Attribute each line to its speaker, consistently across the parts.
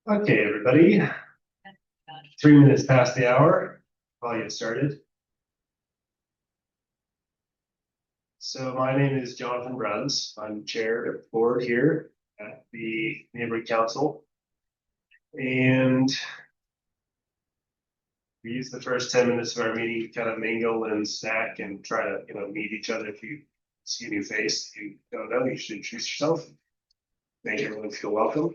Speaker 1: Okay, everybody. 3 minutes past the hour. I'll get started. So my name is Jonathan Bruns. I'm chair of the board here at the neighborhood council. And we use the first 10 minutes of our meeting to kind of mingle and snack and try to, meet each other. If you see a new face, you don't know, you should introduce yourself. Make everyone feel welcome.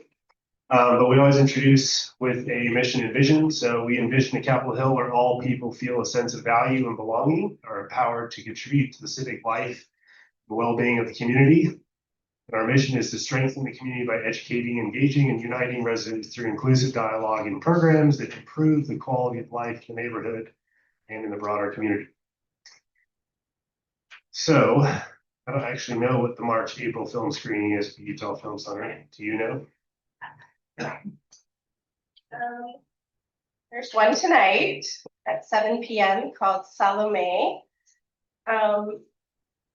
Speaker 1: But we always introduce with a mission and vision. So we envision a Capitol Hill where all people feel a sense of value and belonging, are empowered to contribute to the civic life, the well-being of the community. And our mission is to strengthen the community by educating, engaging, and uniting residents through inclusive dialogue and programs that improve the quality of life in the neighborhood and in the broader community. So I don't actually know what the March-April film screening is at the Utah Film Center. Do you know?
Speaker 2: There's one tonight at 7 p.m. called Salome.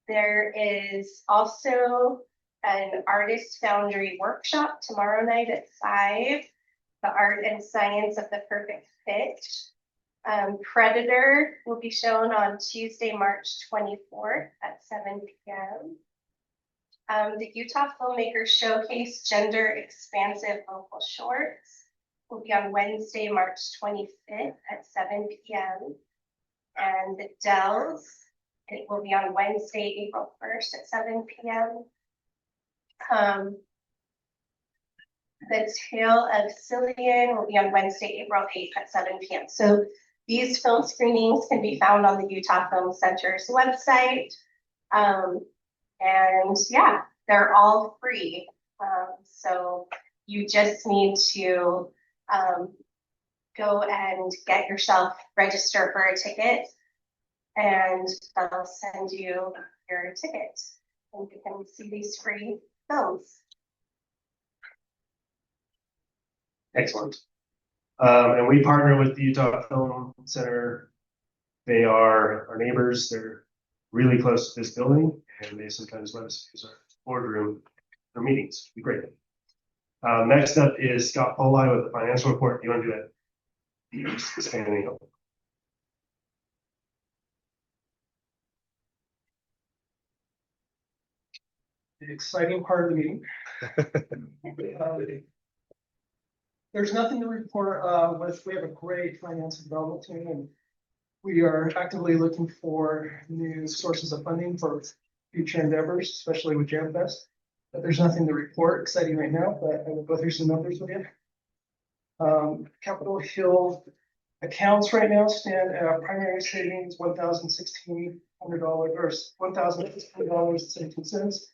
Speaker 2: There is also an artist foundry workshop tomorrow night at 5. The art and science of the perfect fit. Predator will be shown on Tuesday, March 24th at 7 p.m. The Utah Filmmakers Showcase Gender Expansive Local Shorts will be on Wednesday, March 25th at 7 p.m. And the Dells, it will be on Wednesday, April 1st at 7 p.m. The Tale of Cillian will be on Wednesday, April 8th at 7 p.m. So these film screenings can be found on the Utah Film Center's website. And yeah, they're all free. So you just need to go and get yourself registered for a ticket, and they'll send you your ticket and you can see these free films.
Speaker 1: Excellent. And we partner with the Utah Film Center. They are our neighbors. They're really close to this building, and they sometimes let us use our boardroom for meetings. It'd be great. Next up is Scott Poli with the financial report. Do you want to do that? Standing up.
Speaker 3: The exciting part of the meeting. There's nothing to report with. We have a great finance and development team, and we are actively looking for new sources of funding for future endeavors, especially with JamFest. But there's nothing to report exciting right now, but I will go through some numbers with you. Capitol Hill accounts right now stand at primary savings $1,600 or $1,016.17.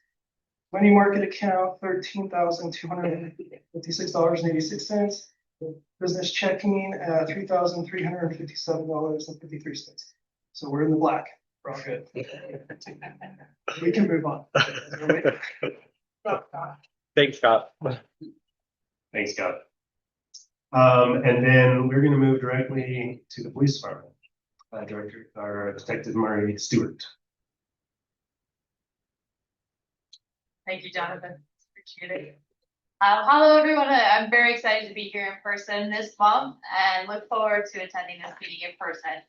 Speaker 3: Money market account $13,256.86. Business checking at $3,357.53. So we're in the black. We're all good. We can move on.
Speaker 4: Thanks, Scott.
Speaker 1: Thanks, Scott. And then we're going to move directly to the police department. Director, our Detective Murray Stewart.
Speaker 5: Thank you, Jonathan. Appreciate it. Hello, everyone. I'm very excited to be here in person this month and look forward to attending this meeting in person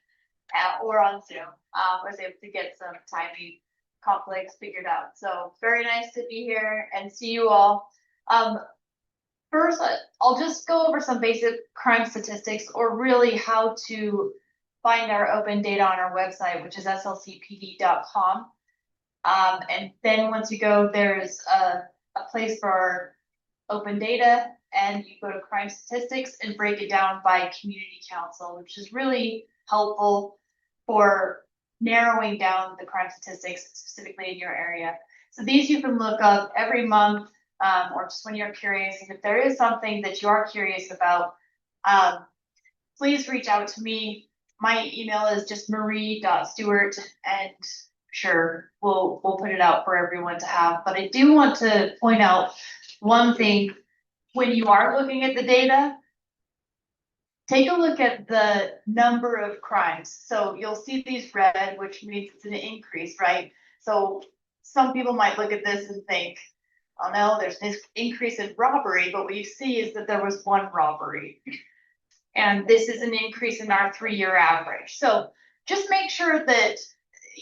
Speaker 5: or on Zoom. I was able to get some timing conflicts figured out. So very nice to be here and see you all. First, I'll just go over some basic crime statistics, or really how to find our open data on our website, which is slcpd.com. And then once you go, there's a place for our open data, and you go to crime statistics and break it down by community council, which is really helpful for narrowing down the crime statistics specifically in your area. So these you can look up every month, or just when you're curious. And if there is something that you are curious about, please reach out to me. My email is just marie.stewart, and sure, we'll put it out for everyone to have. But I do want to point out one thing. When you are looking at the data, take a look at the number of crimes. So you'll see these red, which means it's an increase, right? So some people might look at this and think, oh no, there's this increase in robbery, but what you see is that there was one robbery. And this is an increase in our 3-year average. So just make sure that,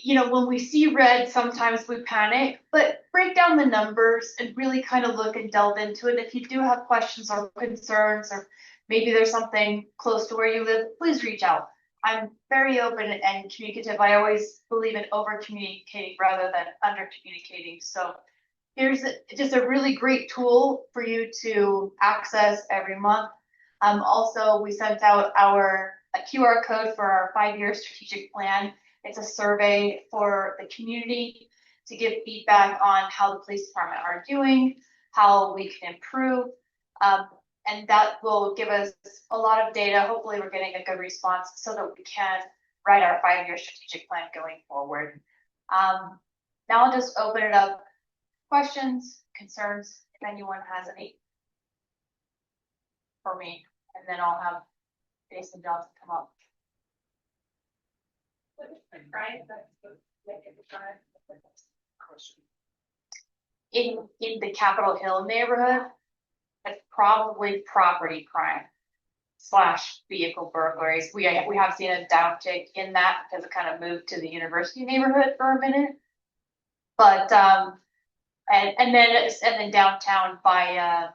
Speaker 5: you know, when we see red, sometimes we panic, but break down the numbers and really kind of look and delve into it. If you do have questions or concerns, or maybe there's something close to where you live, please reach out. I'm very open and communicative. I always believe in over communicating rather than under communicating. So here's just a really great tool for you to access every month. Also, we sent out a QR code for our 5-year strategic plan. It's a survey for the community to give feedback on how the police department are doing, how we can improve. And that will give us a lot of data. Hopefully we're getting a good response so that we can write our 5-year strategic plan going forward. Now I'll just open it up. Questions, concerns, if anyone has any for me, and then I'll have Jason Johnson come up. In the Capitol Hill neighborhood, it's probably property crime / vehicle burglaries. We have seen a downtick in that because it kind of moved to the university neighborhood for a minute. But and then downtown by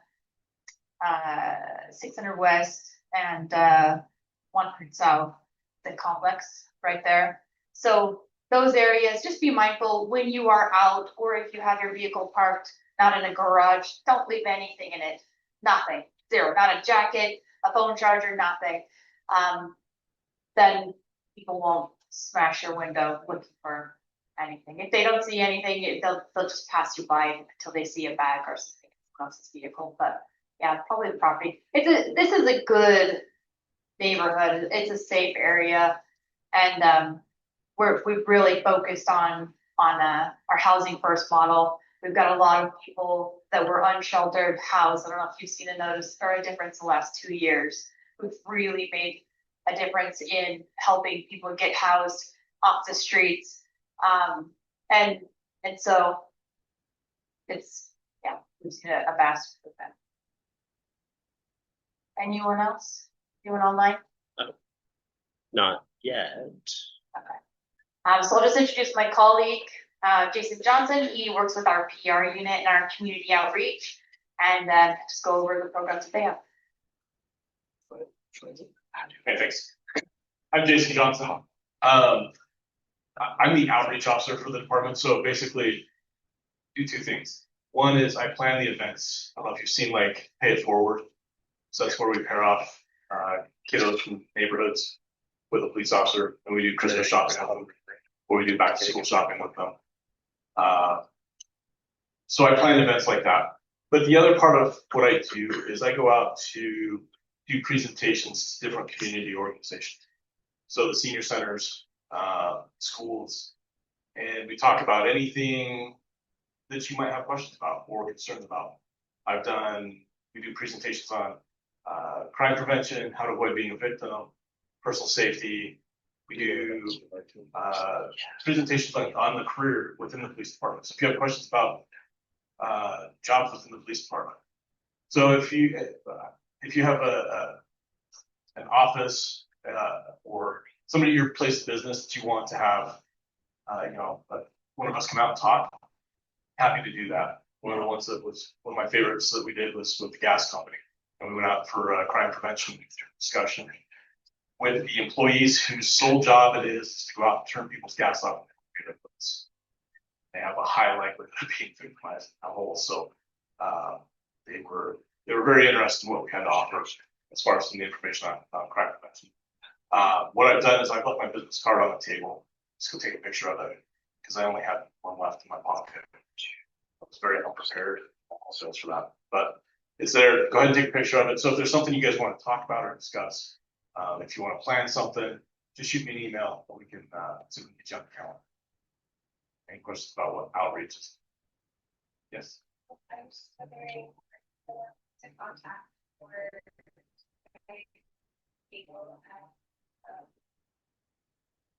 Speaker 5: 600 West and 100 South, the complex right there. So those areas, just be mindful when you are out, or if you have your vehicle parked not in a garage, don't leave anything in it. Nothing, zero, not a jacket, a phone charger, nothing. Then people won't smash your window looking for anything. If they don't see anything, they'll just pass you by until they see a bag or something in someone else's vehicle. But yeah, probably the property. This is a good neighborhood. It's a safe area, and we've really focused on our housing first model. We've got a lot of people that were unsheltered housed. I don't know if you've seen a difference the last 2 years. We've really made a difference in helping people get housed off the streets. And so it's, yeah, we've seen a vast movement. Anyone else? Anyone online?
Speaker 4: Not yet.
Speaker 5: Okay. So I'll just introduce my colleague, Jason Johnson. He works with our PR unit and our community outreach, and just go over the programs that they have.
Speaker 6: Hey, thanks. I'm Jason Johnson. I'm the outreach officer for the department. So basically, do 2 things. One is I plan the events. I don't know if you've seen like Pay It Forward. So that's where we pair off kiddos from neighborhoods with a police officer, and we do Christmas shopping with them, or we do back to school shopping with them. So I plan events like that. But the other part of what I do is I go out to do presentations to different community organizations. So the senior centers, schools, and we talk about anything that you might have questions about or concerns about. We do presentations on crime prevention, how to avoid being a victim, personal safety. We do presentations on the career within the police department. So if you have questions about jobs within the police department. So if you have an office or somebody at your place of business that you want to have, one of us come out and talk, happy to do that. One of the ones that was one of my favorites that we did was with the gas company. And we went out for a crime prevention discussion with the employees whose sole job it is to go out and turn people's gas off. They have a high likelihood of being victimized in a hole. So they were very interested in what we had to offer as far as some of the information on crime prevention. What I've done is I put my business card on the table. Just go take a picture of it because I only had one left in my pocket. I was very unprepared also for that, but it's there. Go ahead and take a picture of it. So if there's something you guys want to talk about or discuss, if you want to plan something, just shoot me an email and we can see if we can get you on the calendar. Any questions about what outreach is? Yes.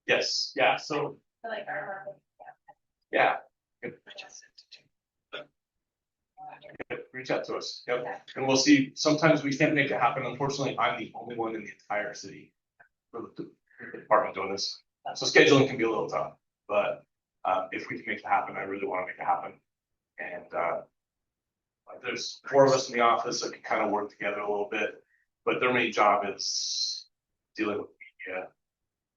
Speaker 6: Yes. Yeah. So. Yeah. Good. reach out to us. Yep. And we'll see. Sometimes we can't make it happen. Unfortunately, I'm the only one in the entire city for the department doing this. So scheduling can be a little tough, but if we can make it happen, I really want to make it happen. And like there's 4 of us in the office that can kind of work together a little bit, but their main job is dealing with media,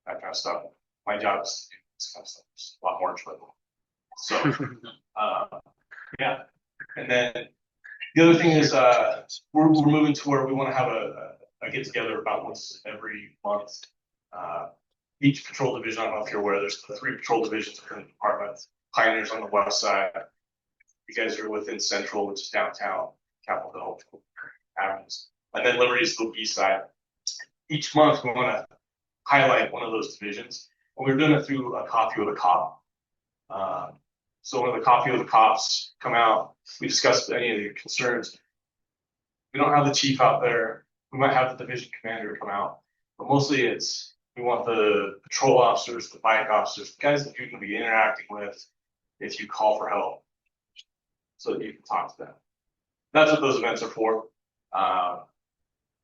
Speaker 6: that kind of stuff. My job is to do this kind of stuff. It's a lot more enjoyable. So yeah. And then the other thing is we're moving to where we want to have a get together about once every month. Each patrol division, I don't know if you're aware, there's 3 patrol divisions within the department. Pioneers on the west side. You guys are within Central, which is downtown, Capitol Hill, Adams. And then Liberty is the east side. Each month we want to highlight one of those divisions. And we're doing it through a coffee with a cop. So when the coffee with the cops come out, we discuss any of the concerns. We don't have the chief out there. We might have the division commander come out, but mostly it's we want the patrol officers, the bike officers, the guys that you're going to be interacting with if you call for help, so that you can talk to them. That's what those events are for.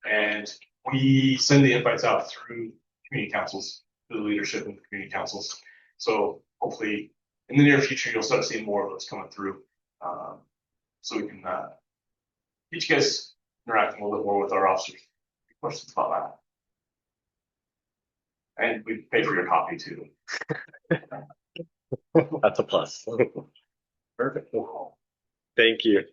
Speaker 6: And we send the invites out through community councils, through the leadership of the community councils. So hopefully in the near future, you'll start seeing more of those coming through. So we can get you guys interacting a little bit more with our officers. Questions about that? And we pay for your copy too.
Speaker 4: That's a plus. Perfect. Thank you.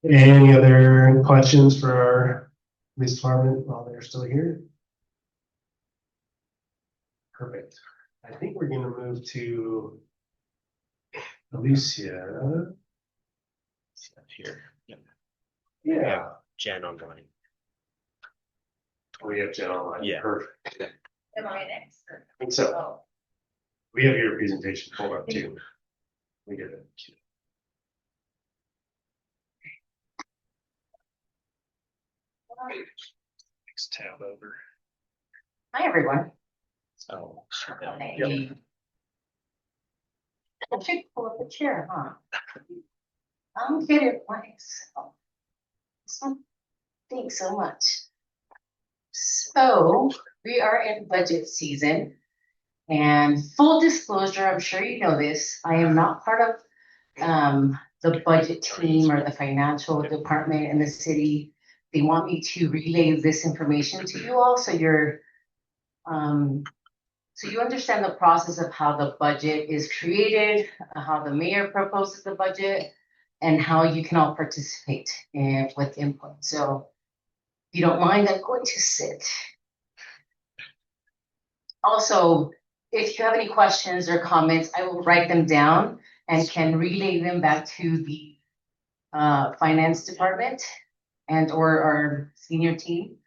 Speaker 1: Any other questions for our police department while they're still here? Perfect. I think we're gonna move to Alicia.
Speaker 4: Here. Yep.
Speaker 1: Yeah.
Speaker 4: Jen online.
Speaker 1: We have Jen online.
Speaker 4: Yeah.
Speaker 1: Perfect.
Speaker 2: Am I next?
Speaker 1: I think so. We have your presentation pulled up too. We did it. Next tab over.
Speaker 7: Hi, everyone.
Speaker 4: Oh, sure.
Speaker 7: Hey.
Speaker 4: Yep.
Speaker 7: I should pull up a chair, huh? I'm good at myself. Thanks so much. So we are in budget season, and full disclosure, I'm sure you know this, I am not part of the budget team or the financial department in the city. They want me to relay this information to you all, so you're so you understand the process of how the budget is created, how the mayor proposes the budget, and how you can all participate with input. So if you don't mind, I'm going to sit. Also, if you have any questions or comments, I will write them down and can relay them back to the finance department and or our senior team.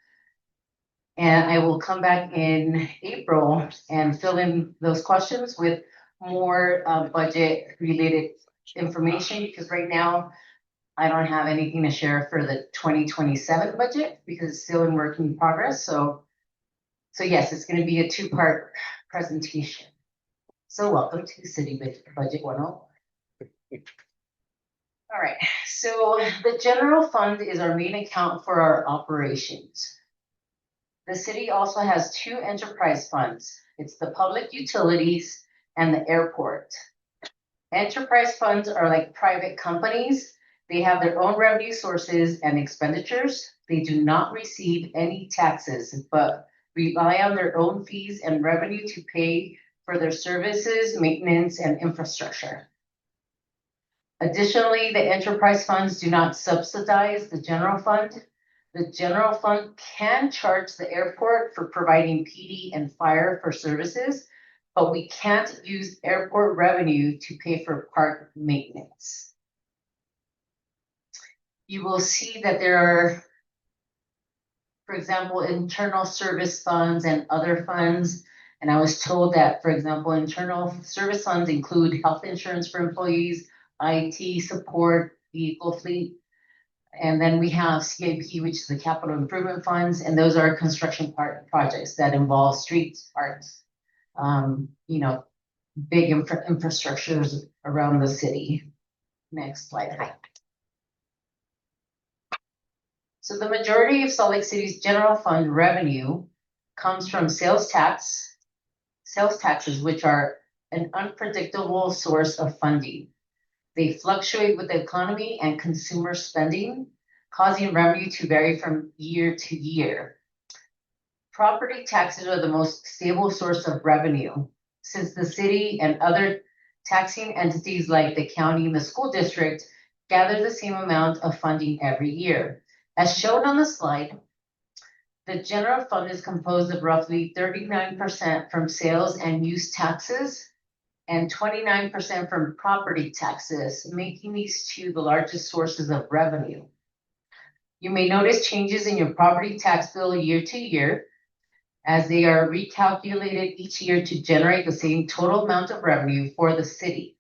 Speaker 7: And I will come back in April and fill in those questions with more budget related information, because right now I don't have anything to share for the 2027 budget because it's still in work in progress. So yes, it's going to be a 2-part presentation. So welcome to City Budget 101. All right, so the general fund is our main account for our operations. The city also has 2 enterprise funds. It's the public utilities and the airport. Enterprise funds are like private companies. They have their own revenue sources and expenditures. They do not receive any taxes, but rely on their own fees and revenue to pay for their services, maintenance, and infrastructure. Additionally, the enterprise funds do not subsidize the general fund. The general fund can charge the airport for providing PD and fire for services, but we can't use airport revenue to pay for park maintenance. You will see that there are, for example, internal service funds and other funds. And I was told that, for example, internal service funds include health insurance for employees, IT support, vehicle fleet. And then we have CIP, which is the capital improvement funds, and those are construction projects that involve streets, parks, big infrastructures around the city. Next slide. Hi. So the majority of Salt Lake City's general fund revenue comes from sales taxes, which are an unpredictable source of funding. They fluctuate with the economy and consumer spending, causing revenue to vary from year to year. Property taxes are the most stable source of revenue, since the city and other taxing entities like the county and the school district gather the same amount of funding every year. As shown on the slide, the general fund is composed of roughly 39% from sales and use taxes and 29% from property taxes, making these two the largest sources of revenue. You may notice changes in your property tax bill year to year, as they are recalculated each year to generate the same total amount of revenue for the city.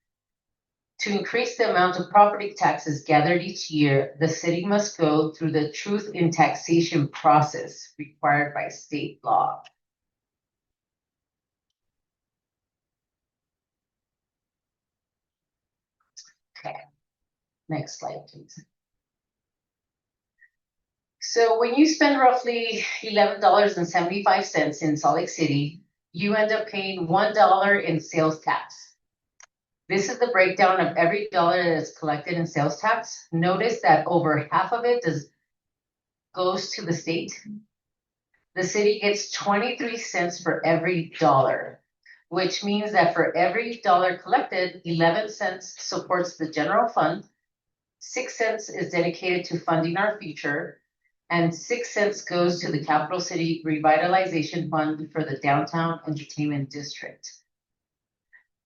Speaker 7: To increase the amount of property taxes gathered each year, the city must go through the truth in taxation process required by state law. Okay, next slide, please. So when you spend roughly $11.75 in Salt Lake City, you end up paying $1 in sales tax. This is the breakdown of every dollar that is collected in sales tax. Notice that over half of it goes to the state. The city gets 23 cents for every dollar, which means that for every dollar collected, 11 cents supports the general fund, 6 cents is dedicated to funding our future, and 6 cents goes to the Capital City Revitalization Fund for the Downtown Entertainment District.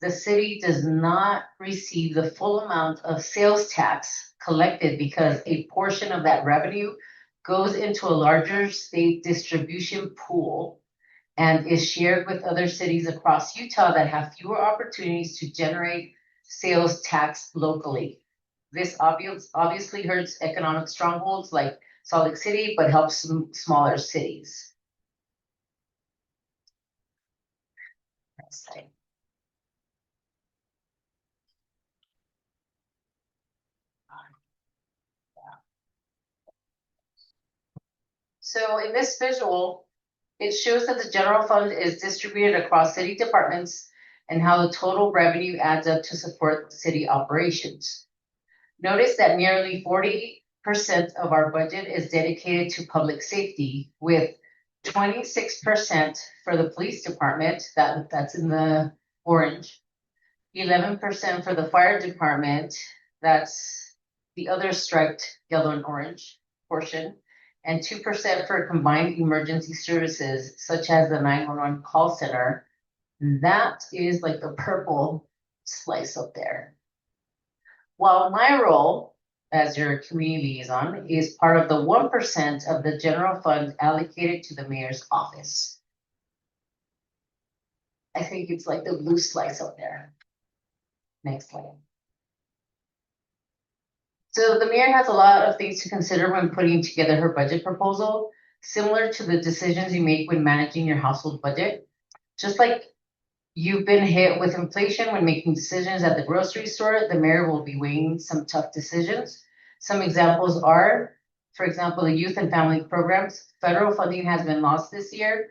Speaker 7: The city does not receive the full amount of sales tax collected because a portion of that revenue goes into a larger state distribution pool and is shared with other cities across Utah that have fewer opportunities to generate sales tax locally. This obviously hurts economic strongholds like Salt Lake City, but helps smaller cities. Next slide. So in this visual, it shows that the general fund is distributed across city departments and how the total revenue adds up to support city operations. Notice that nearly 40% of our budget is dedicated to public safety, with 26% for the police department, that's in the orange, 11% for the fire department, that's the other striped yellow and orange portion, and 2% for combined emergency services, such as the 911 call center. That is like the purple slice up there. While my role as your community liaison is part of the 1% of the general fund allocated to the mayor's office. I think it's like the blue slice up there. Next slide. So the mayor has a lot of things to consider when putting together her budget proposal, similar to the decisions you make when managing your household budget. Just like you've been hit with inflation when making decisions at the grocery store, the mayor will be weighing some tough decisions. Some examples are, for example, the youth and family programs. Federal funding has been lost this year.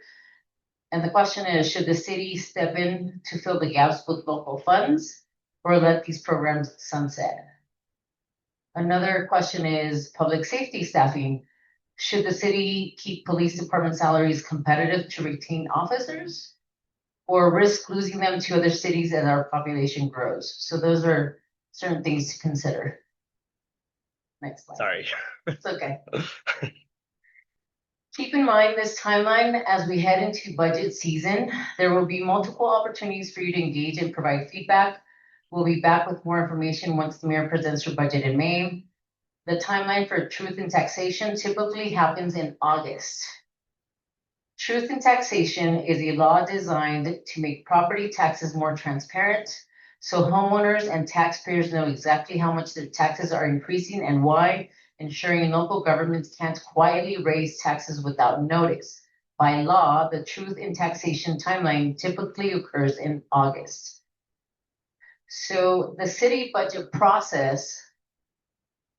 Speaker 7: And the question is, should the city step in to fill the gaps with local funds or let these programs sunset? Another question is public safety staffing. Should the city keep police department salaries competitive to retain officers or risk losing them to other cities as our population grows? So those are certain things to consider. Next slide.
Speaker 4: Sorry.
Speaker 7: It's okay. Keep in mind this timeline as we head into budget season. There will be multiple opportunities for you to engage and provide feedback. We'll be back with more information once the mayor presents her budget in May. The timeline for truth in taxation typically happens in August. Truth in taxation is a law designed to make property taxes more transparent, so homeowners and taxpayers know exactly how much their taxes are increasing and why, ensuring local governments can't quietly raise taxes without notice. By law, the truth in taxation timeline typically occurs in August. So the city budget process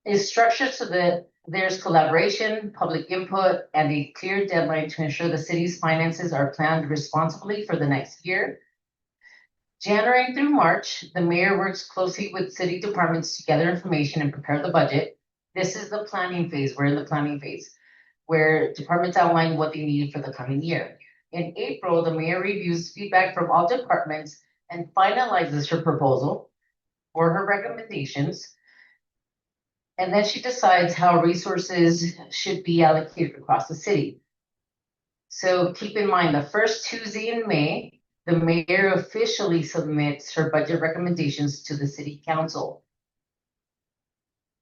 Speaker 7: is structured so that there's collaboration, public input, and a clear deadline to ensure the city's finances are planned responsibly for the next year. January through March, the mayor works closely with city departments to gather information and prepare the budget. This is the planning phase. We're in the planning phase where departments outline what they need for the coming year. In April, the mayor reviews feedback from all departments and finalizes her proposal or her recommendations. And then she decides how resources should be allocated across the city. So keep in mind, the first Tuesday in May, the mayor officially submits her budget recommendations to the city council.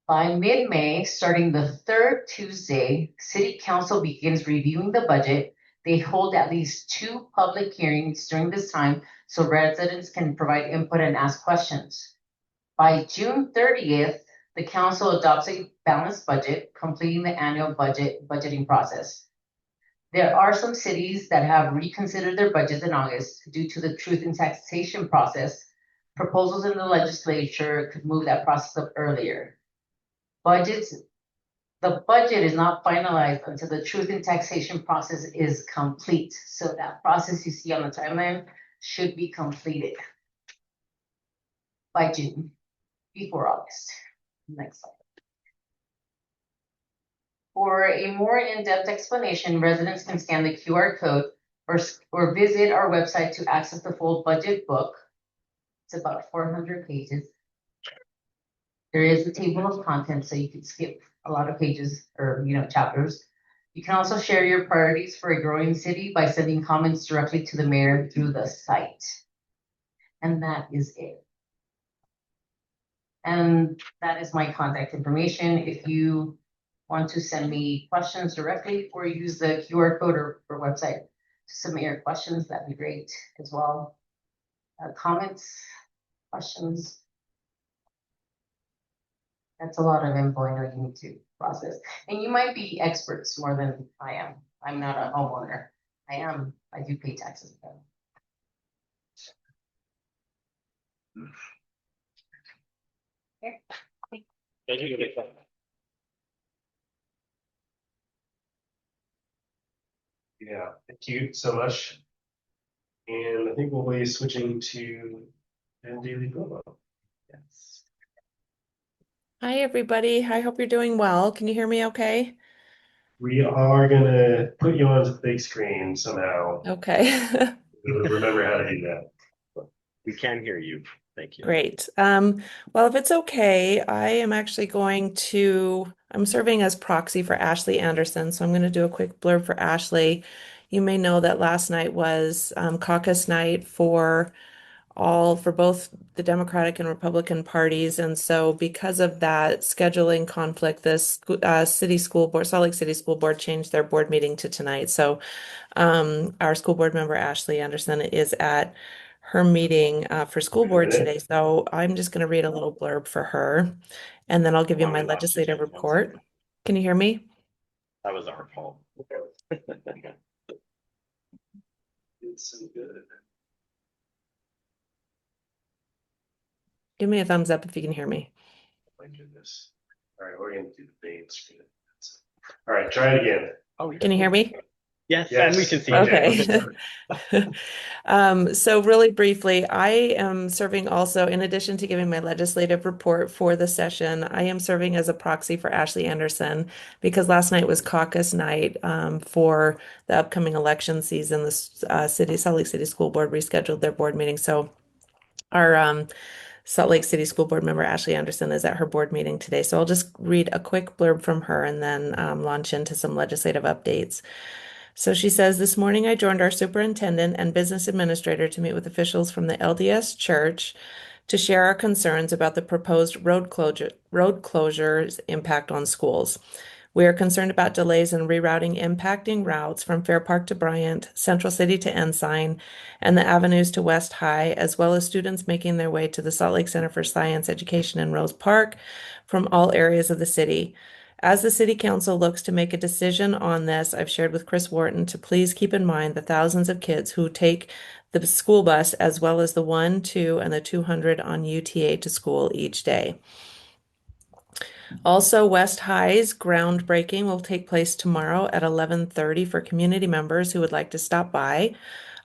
Speaker 7: By mid-May, starting the third Tuesday, city council begins reviewing the budget. They hold at least 2 public hearings during this time so residents can provide input and ask questions. By June 30th, the council adopts a balanced budget, completing the annual budgeting process. There are some cities that have reconsidered their budgets in August due to the truth in taxation process. Proposals in the legislature could move that process up earlier. The budget is not finalized until the truth in taxation process is complete. So that process you see on the timeline should be completed by June, before August. Next slide. For a more in-depth explanation, residents can scan the QR code or visit our website to access the full budget book. It's about 400 pages. There is a table of contents, so you can skip a lot of pages or, chapters. You can also share your priorities for a growing city by sending comments directly to the mayor through the site. And that is it. And that is my contact information. If you want to send me questions directly or use the QR code or website to submit your questions, that'd be great as well. Comments, questions. That's a lot of info I know you need to process. And you might be experts more than I am. I'm not a homeowner. I do pay taxes.
Speaker 4: Thank you.
Speaker 1: Yeah, thank you so much. And I think we'll be switching to Dan Daily Promo. Yes.
Speaker 8: Hi, everybody. I hope you're doing well. Can you hear me okay?
Speaker 1: We are gonna put you on the big screen somehow.
Speaker 8: Okay.
Speaker 1: Remember how to do that.
Speaker 4: We can hear you. Thank you.
Speaker 8: Great. Well, if it's okay, I am actually I'm serving as proxy for Ashley Anderson. So I'm going to do a quick blurb for Ashley. You may know that last night was caucus night for both the Democratic and Republican parties. And so because of that scheduling conflict, this Salt Lake City School Board changed their board meeting to tonight. So our school board member, Ashley Anderson, is at her meeting for school board today. So I'm just going to read a little blurb for her, and then I'll give you my legislative report. Can you hear me?
Speaker 4: That was our fault.
Speaker 1: It's so good.
Speaker 8: Give me a thumbs up if you can hear me.
Speaker 1: My goodness. All right, we're gonna do the main screen. All right, try it again.
Speaker 4: Oh,
Speaker 8: Can you hear me?
Speaker 4: Yes,
Speaker 1: Yes.
Speaker 4: and we can see you.
Speaker 8: Okay. So really briefly, I am serving also, in addition to giving my legislative report for the session, I am serving as a proxy for Ashley Anderson because last night was caucus night for the upcoming election season. The Salt Lake City School Board rescheduled their board meeting. So our Salt Lake City School Board member Ashley Anderson is at her board meeting today. So I'll just read a quick blurb from her and then launch into some legislative updates. So she says, this morning I joined our superintendent and business administrator to meet with officials from the LDS Church to share our concerns about the proposed road closures impact on schools. We are concerned about delays in rerouting impacting routes from Fair Park to Bryant, Central City to Ensign, and the avenues to West High, as well as students making their way to the Salt Lake Center for Science Education in Rose Park from all areas of the city. As the City Council looks to make a decision on this, I've shared with Chris Wharton to please keep in mind the thousands of kids who take the school bus as well as the 1, 2, and the 200 on UTA to school each day. Also, West High's groundbreaking will take place tomorrow at 11:30 for community members who would like to stop by.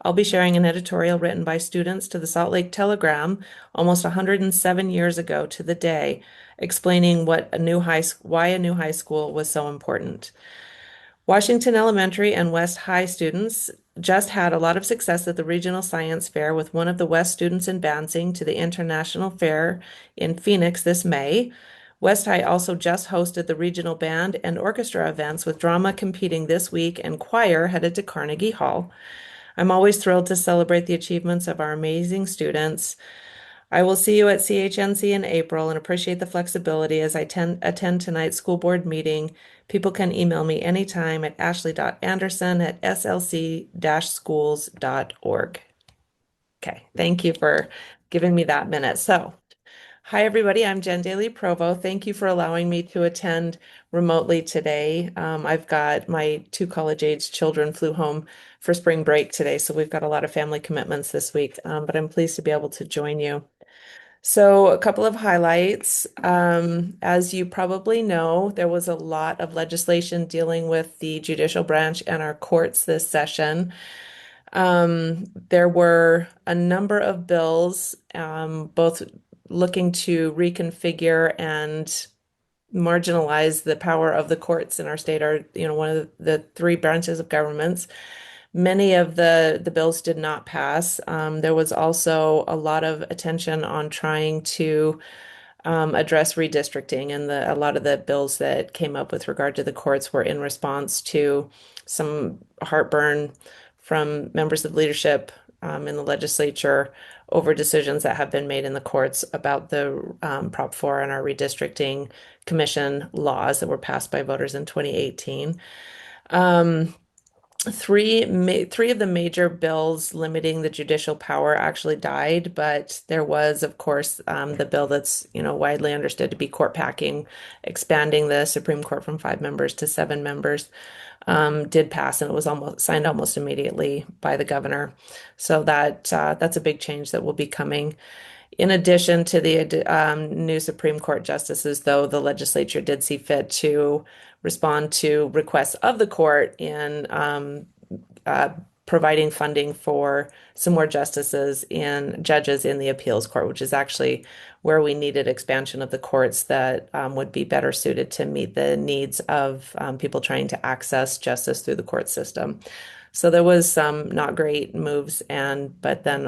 Speaker 8: I'll be sharing an editorial written by students to the Salt Lake Telegram almost 107 years ago to the day, explaining why a new high school was so important. Washington Elementary and West High students just had a lot of success at the Regional Science Fair, with one of the West students advancing to the International Fair in Phoenix this May. West High also just hosted the regional band and orchestra events, with drama competing this week and choir headed to Carnegie Hall. I'm always thrilled to celebrate the achievements of our amazing students. I will see you at CHNC in April and appreciate the flexibility as I attend tonight's school board meeting. People can email me anytime at ashley.anderson@slc-schools.org. Okay, thank you for giving me that minute. So, hi everybody, I'm Jen Daly Provo. Thank you for allowing me to attend remotely today. I've got my 2 college-age children flew home for spring break today, so we've got a lot of family commitments this week, but I'm pleased to be able to join you. So, a couple of highlights. As you probably know, there was a lot of legislation dealing with the judicial branch and our courts this session. There were a number of bills, both looking to reconfigure and marginalize the power of the courts in our state, are, one of the 3 branches of governments. Many of the bills did not pass. There was also a lot of attention on trying to address redistricting, and a lot of the bills that came up with regard to the courts were in response to some heartburn from members of leadership in the legislature over decisions that have been made in the courts about the Prop 4 and our redistricting commission laws that were passed by voters in 2018. Three of the major bills limiting the judicial power actually died, but there was, of course, the bill that's widely understood to be court packing, expanding the Supreme Court from 5 members to 7 members, did pass, and it was signed almost immediately by the governor. So that's a big change that will be coming. In addition to the new Supreme Court justices, though, the legislature did see fit to respond to requests of the court in providing funding for some more judges in the appeals court, which is actually where we needed expansion of the courts that would be better suited to meet the needs of people trying to access justice through the court system. So there was some not great moves, but then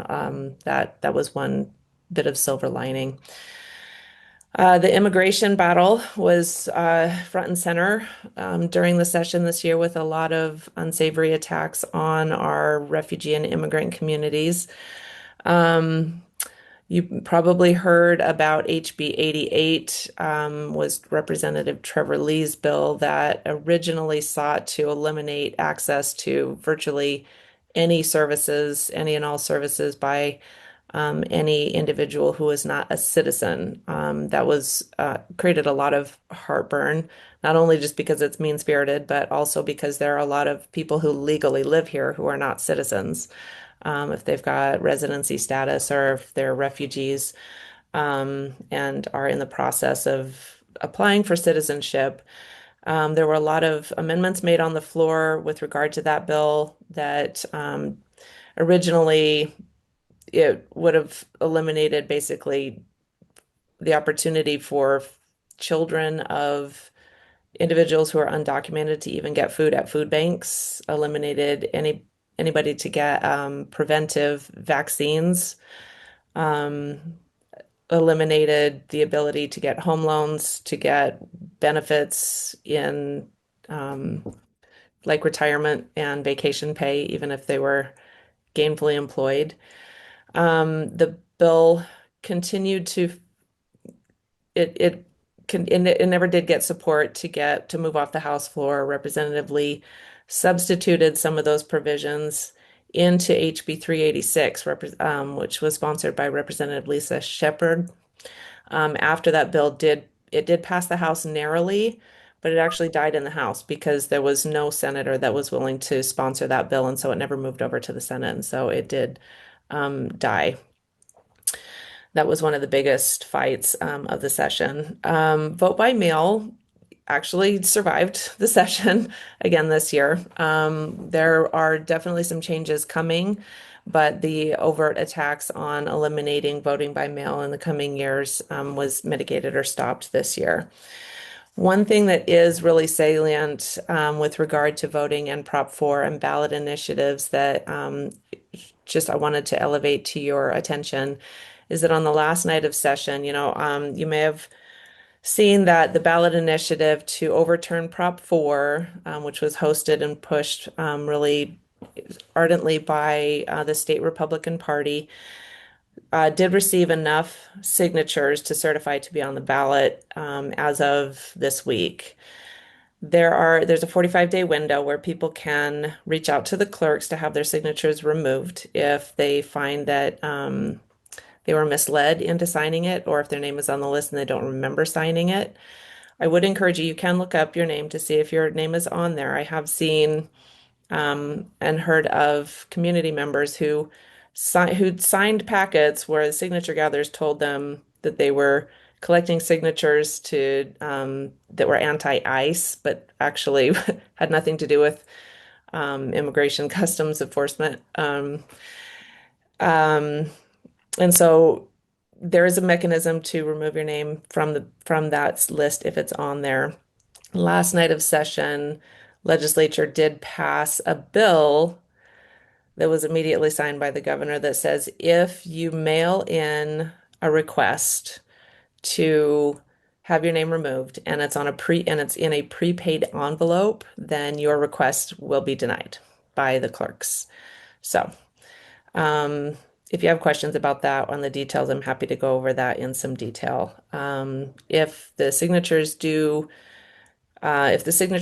Speaker 8: that was one bit of silver lining. The immigration battle was front and center during the session this year, with a lot of unsavory attacks on our refugee and immigrant communities. You probably heard about HB 88, was Representative Trevor Lee's bill that originally sought to eliminate access to virtually any and all services by any individual who is not a citizen. That was created a lot of heartburn, not only just because it's mean-spirited, but also because there are a lot of people who legally live here who are not citizens. If they've got residency status or if they're refugees, and are in the process of applying for citizenship. There were a lot of amendments made on the floor with regard to that bill that originally it would have eliminated basically the opportunity for children of individuals who are undocumented to even get food at food banks, eliminated anybody to get preventive vaccines, eliminated the ability to get home loans, to get benefits in like retirement and vacation pay, even if they were gainfully employed. The bill continued to it never did get support to move off the House floor. Representative Lee substituted some of those provisions into HB 386, which was sponsored by Representative Lisa Shepherd. After that bill did pass the House narrowly, but it actually died in the House because there was no senator that was willing to sponsor that bill, and so it never moved over to the Senate, and so it did die. That was one of the biggest fights of the session. Vote by mail actually survived the session again this year. There are definitely some changes coming, but the overt attacks on eliminating voting by mail in the coming years was mitigated or stopped this year. One thing that is really salient with regard to voting and Prop 4 and ballot initiatives that just I wanted to elevate to your attention is that on the last night of session, you may have seen that the ballot initiative to overturn Prop 4, which was hosted and pushed really ardently by the state Republican Party, did receive enough signatures to certify to be on the ballot as of this week. There's a 45-day window where people can reach out to the clerks to have their signatures removed if they find that they were misled into signing it, or if their name is on the list and they don't remember signing it. I would encourage you, you can look up your name to see if your name is on there. I have seen and heard of community members who'd signed packets where the signature gatherers told them that they were collecting signatures to that were anti-ICE, but actually had nothing to do with immigration customs enforcement. Um, and so there is a mechanism to remove your name from that list if it's on there. Last night of session, legislature did pass a bill that was immediately signed by the governor that says if you mail in a request to have your name removed and it's in a prepaid envelope, then your request will be denied by the clerks. So, if you have questions about that on the details, I'm happy to go over that in some detail. If the signature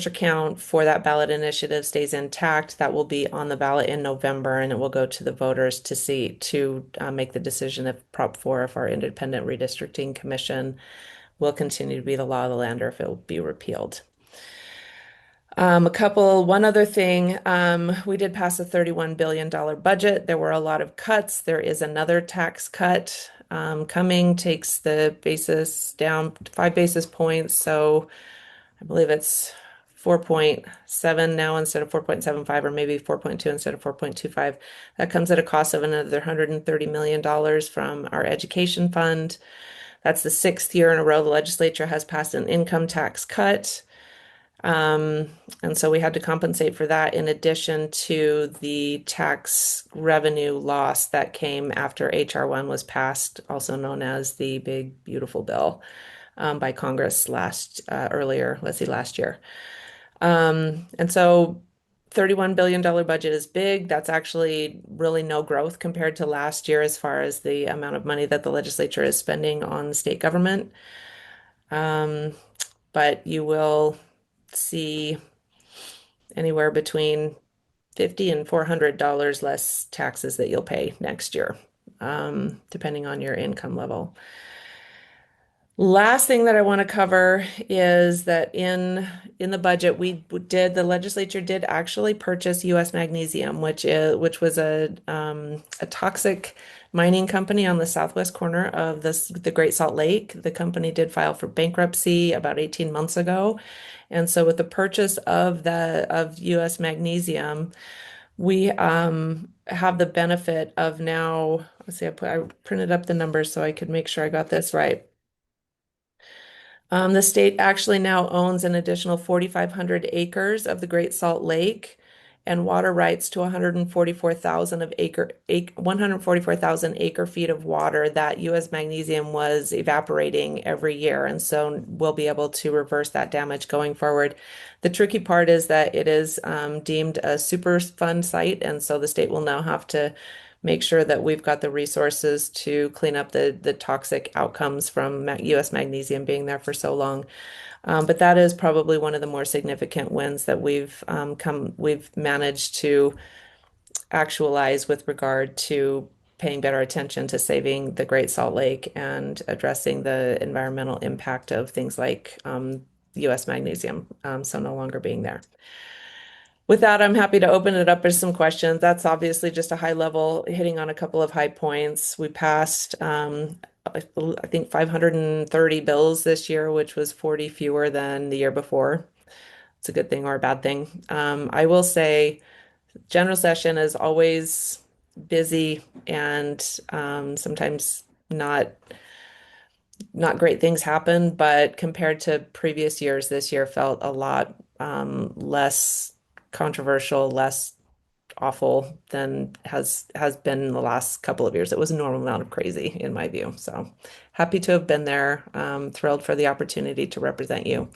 Speaker 8: count for that ballot initiative stays intact, that will be on the ballot in November, and it will go to the voters to make the decision if Prop 4, if our independent redistricting commission will continue to be the law of the land or if it will be repealed. One other thing, we did pass a $31 billion budget. There were a lot of cuts. There is another tax cut coming, takes the basis down 5 basis points. So I believe it's 4.7 now instead of 4.75, or maybe 4.2 instead of 4.25. That comes at a cost of another $130 million from our education fund. That's the 6th year in a row the legislature has passed an income tax cut. And so we had to compensate for that in addition to the tax revenue loss that came after HR 1 was passed, also known as the Big Beautiful Bill, by Congress last year. And so $31 billion budget is big. That's actually really no growth compared to last year as far as the amount of money that the legislature is spending on state government. But you will see anywhere between $50 and $400 less taxes that you'll pay next year, depending on your income level. Last thing that I want to cover is that in the budget the legislature did actually purchase U.S. Magnesium, which was a toxic mining company on the southwest corner of the Great Salt Lake. The company did file for bankruptcy about 18 months ago. And so with the purchase of U.S. Magnesium, we have the benefit of now, let's see, I printed up the numbers so I could make sure I got this right. The state actually now owns an additional 4,500 acres of the Great Salt Lake and water rights to 144,000 acre feet of water that U.S. Magnesium was evaporating every year. And so we'll be able to reverse that damage going forward. The tricky part is that it is deemed a Superfund site. And so the state will now have to make sure that we've got the resources to clean up the toxic outcomes from U.S. Magnesium being there for so long. But that is probably one of the more significant wins that we've managed to actualize with regard to paying better attention to saving the Great Salt Lake and addressing the environmental impact of things like US Magnesium, so no longer being there. With that, I'm happy to open it up for some questions. That's obviously just a high level, hitting on a couple of high points. We passed, I think 530 bills this year, which was 40 fewer than the year before. It's a good thing or a bad thing. I will say general session is always busy and sometimes not great things happen, but compared to previous years, this year felt a lot less controversial, less awful than has been in the last couple of years. It was a normal amount of crazy in my view. So happy to have been there. Thrilled for the opportunity to represent you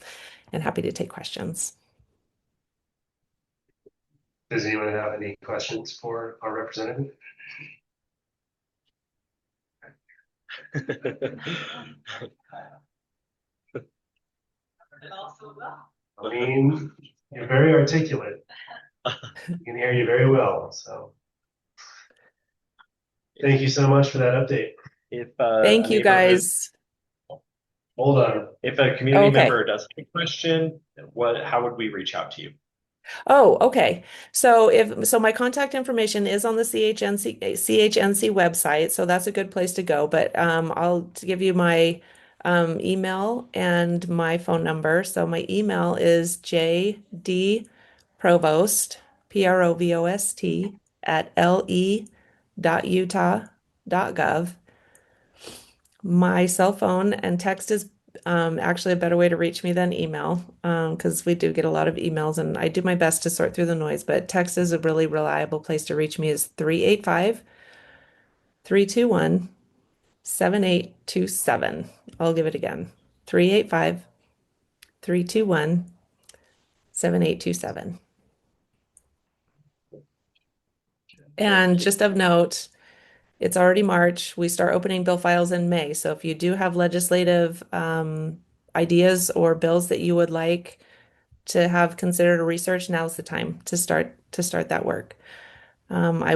Speaker 8: and happy to take questions.
Speaker 1: Does anyone have any questions for our representative? I mean, you're very articulate. I can hear you very well, so. Thank you so much for that update.
Speaker 4: If
Speaker 8: Thank
Speaker 4: a
Speaker 8: you,
Speaker 4: neighborhood,
Speaker 8: guys.
Speaker 1: Hold on.
Speaker 4: if a community
Speaker 8: Okay.
Speaker 4: member does have a question, how would we reach out to you?
Speaker 8: Oh, okay. So my contact information is on the CHNC website, so that's a good place to go. But I'll give you my email and my phone number. So my email is jdprovost, PROVOST @le.utah.gov. My cell phone and text is actually a better way to reach me than email because we do get a lot of emails and I do my best to sort through the noise, but text is a really reliable place to reach me is 385-321-7827. I'll give it again. 385-321-7827. And just of note, it's already March. We start opening bill files in May. So if you do have legislative ideas or bills that you would like to have considered or researched, now's the time to start that work. I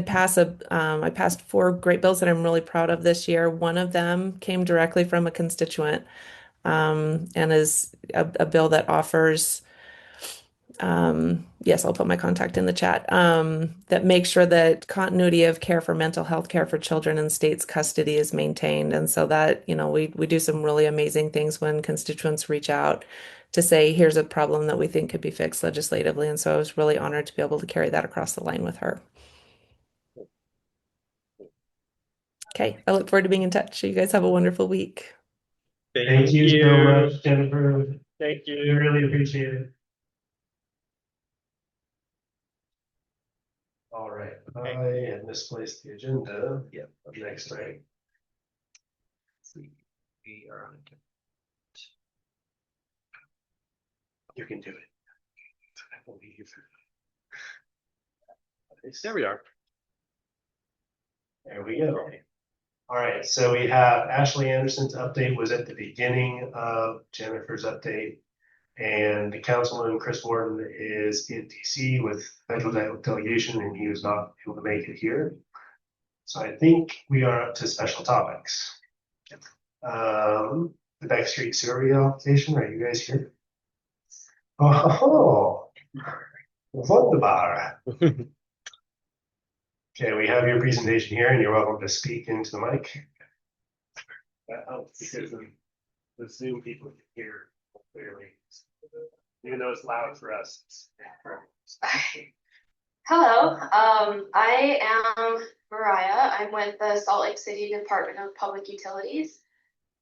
Speaker 8: passed 4 great bills that I'm really proud of this year. One of them came directly from a constituent and is a bill that offers yes, I'll put my contact in the chat, that makes sure that continuity of care for mental health care for children in state's custody is maintained. And so that, we do some really amazing things when constituents reach out to say, here's a problem that we think could be fixed legislatively. And so I was really honored to be able to carry that across the line with her. Okay, I look forward to being in touch. You guys have a wonderful week.
Speaker 1: Thank you so much, Jennifer.
Speaker 4: Thank
Speaker 1: We
Speaker 4: you.
Speaker 1: really appreciate it. All right, I had misplaced the agenda. Yep. Up next, right?
Speaker 4: We are on.
Speaker 1: You can do it. I believe.
Speaker 4: There we are.
Speaker 1: There we go. All right, so we have Ashley Anderson's update was at the beginning of Jennifer's update. And the councilman, Chris Warden, is in DC with federal delegation and he was not able to make it here. So I think we are up to special topics. The Beck Street sewer reallocation, are you guys here? Oh, wunderbar. Okay, we have your presentation here and you're welcome to speak into the mic. That helps because the Zoom people can hear clearly, even though it's loud for us.
Speaker 2: Hello, I am Mariah. I'm with the Salt Lake City Department of Public Utilities.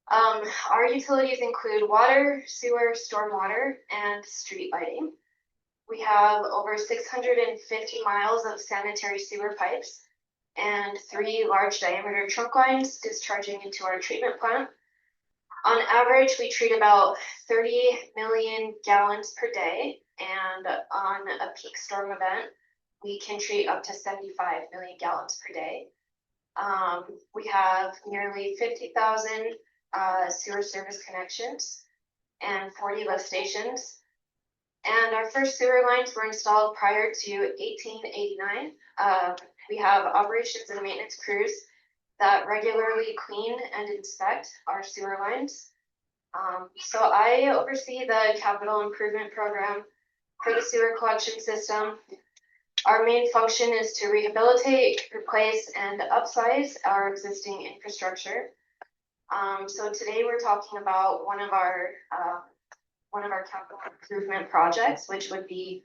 Speaker 2: Our utilities include water, sewer, stormwater, and street lighting. We have over 650 miles of sanitary sewer pipes and 3 large diameter trunk lines discharging into our treatment plant. On average, we treat about 30 million gallons per day, and on a peak storm event, we can treat up to 75 million gallons per day. We have nearly 50,000 sewer service connections and 40 lift stations. And our first sewer lines were installed prior to 1889. We have operations and maintenance crews that regularly clean and inspect our sewer lines.
Speaker 9: So I oversee the capital improvement program for the sewer collection system. Our main function is to rehabilitate, replace, and upsize our existing infrastructure. So today we're talking about one of our capital improvement projects, which would be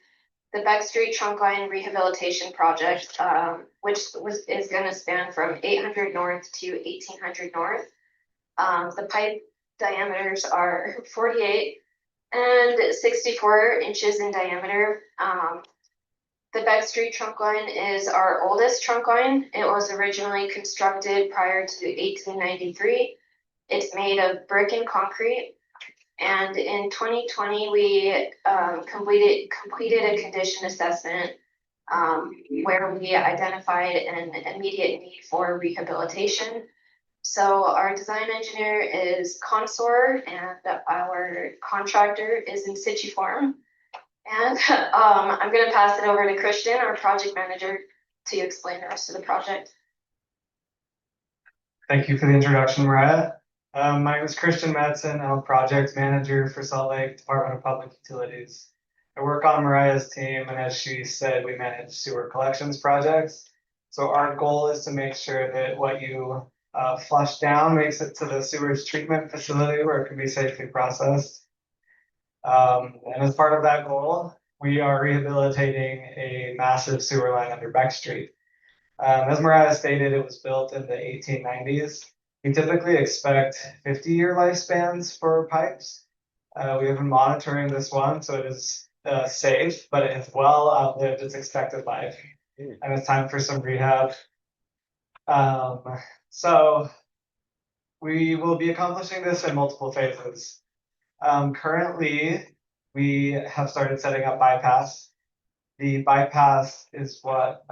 Speaker 9: the Beck Street Trunk Line Rehabilitation Project, which is going to span from 800 North to 1800 North. The pipe diameters are 48 and 64 inches in diameter. The Beck Street trunk line is our oldest trunk line. It was originally constructed prior to 1893. It's made of brick and concrete. And in 2020, we completed a condition assessment where we identified an immediate need for rehabilitation. So our design engineer is Consor and our contractor is In Situ Form. And I'm going to pass it over to Christian, our project manager, to explain the rest of the project.
Speaker 10: Thank you for the introduction, Mariah. My name is Christian Madsen. I'm a project manager for Salt Lake Department of Public Utilities. I work on Mariah's team, and as she said, we manage sewer collections projects. So our goal is to make sure that what you flush down makes it to the sewage treatment facility where it can be safely processed. And as part of that goal, we are rehabilitating a massive sewer line under Beck Street. As Mariah stated, it was built in the 1890s. We typically expect 50-year lifespans for pipes. We have been monitoring this one, so it is safe, but it has well outlived its expected life. And it's time for some rehab. So we will be accomplishing this in multiple phases. Currently, we have started setting up bypass. The bypass is what